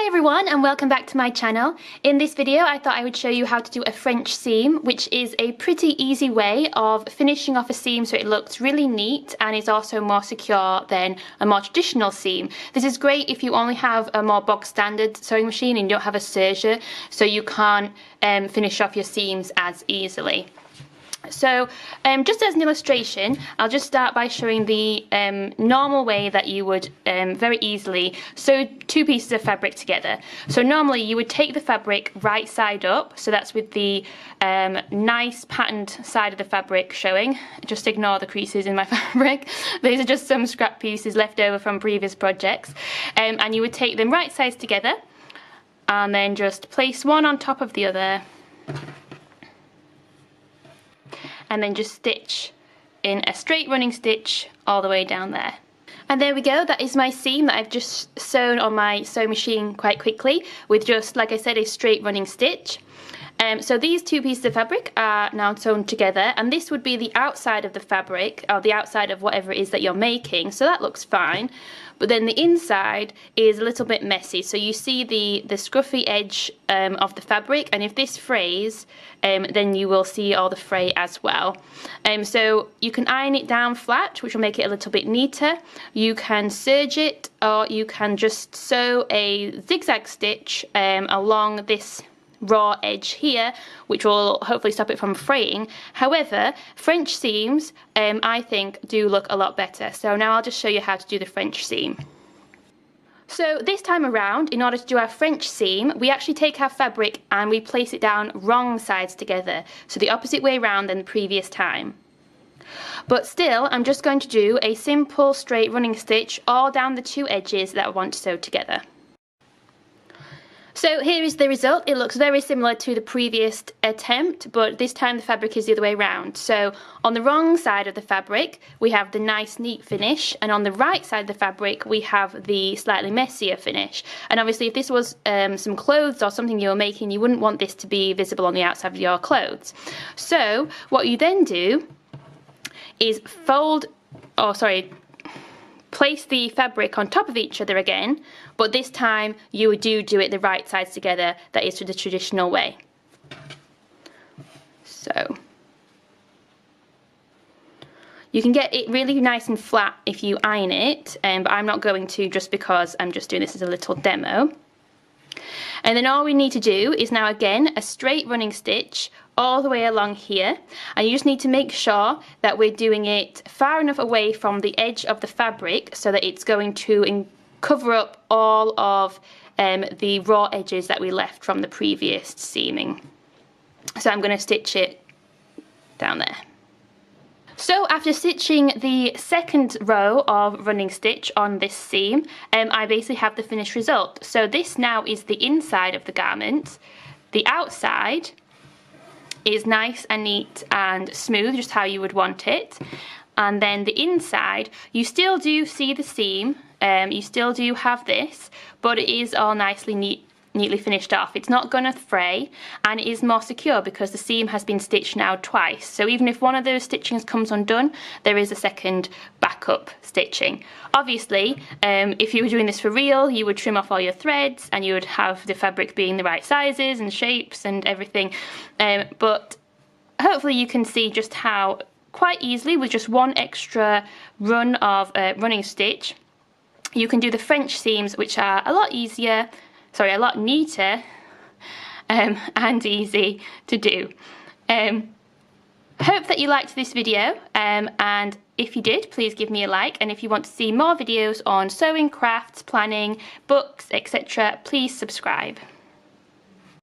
everyone, and welcome back to my channel. In this video I thought I would show you how to do a French seam, which is a pretty easy way of finishing off a seam so it looks really neat and is also more secure than a more traditional seam. This is great if you only have a more bog standard sewing machine and you don't have a serger, so you can't finish off your seams as easily. So just as an illustration, I'll just start by showing the normal way that you would very easily sew two pieces of fabric together. So normally you would take the fabric right side up, so that's with the nice patterned side of the fabric showing. Just ignore the creases in my fabric. These are just some scrap pieces left over from previous projects. And you would take them right sides together and then just place one on top of the other. And then just stitch in a straight running stitch all the way down there. And there we go, that is my seam that I've just sewn on my sewing machine quite quickly with just, like I said, a straight running stitch. So these two pieces of fabric are now sewn together, and this would be the outside of the fabric, or the outside of whatever it is that you're making, so that looks fine. But then the inside is a little bit messy, so you see the scruffy edge of the fabric, and if this frays, then you will see all the fray as well. So you can iron it down flat, which will make it a little bit neater. You can serge it, or you can just sew a zigzag stitch along this raw edge here, which will hopefully stop it from fraying. However, French seams I think do look a lot better, so now I'll just show you how to do the French seam. So this time around, in order to do our French seam, we actually take our fabric and we place it down wrong sides together, so the opposite way round than the previous time. But still, I'm just going to do a simple straight running stitch all down the two edges that I want to sew together. So here is the result. It looks very similar to the previous attempt, but this time the fabric is the other way around. So on the wrong side of the fabric we have the nice neat finish, and on the right side of the fabric we have the slightly messier finish. And obviously if this was some clothes or something you were making, you wouldn't want this to be visible on the outside of your clothes. So what you then do is place the fabric on top of each other again, but this time you do it the right sides together, that is, to the traditional way. So you can get it really nice and flat if you iron it, but I'm not going to, just because I'm just doing this as a little demo. And then all we need to do is now again a straight running stitch all the way along here, and you just need to make sure that we're doing it far enough away from the edge of the fabric so that it's going to cover up all of the raw edges that we left from the previous seaming. So I'm going to stitch it down there. So after stitching the second row of running stitch on this seam, I basically have the finished result. So this now is the inside of the garment. The outside is nice and neat and smooth, just how you would want it. And then the inside, you still do see the seam, you still do have this, but it is all nicely neatly finished off. It's not going to fray, and it is more secure because the seam has been stitched now twice. So even if one of those stitchings comes undone, there is a second backup stitching. Obviously, if you were doing this for real, you would trim off all your threads and you would have the fabric being the right sizes and shapes and everything. But hopefully you can see just how quite easily, with just one extra run of running stitch, you can do the French seams, which are a lot easier, sorry, a lot neater and easy to do. Hope that you liked this video, and if you did, please give me a like, and if you want to see more videos on sewing, crafts, planning, books, etc., please subscribe.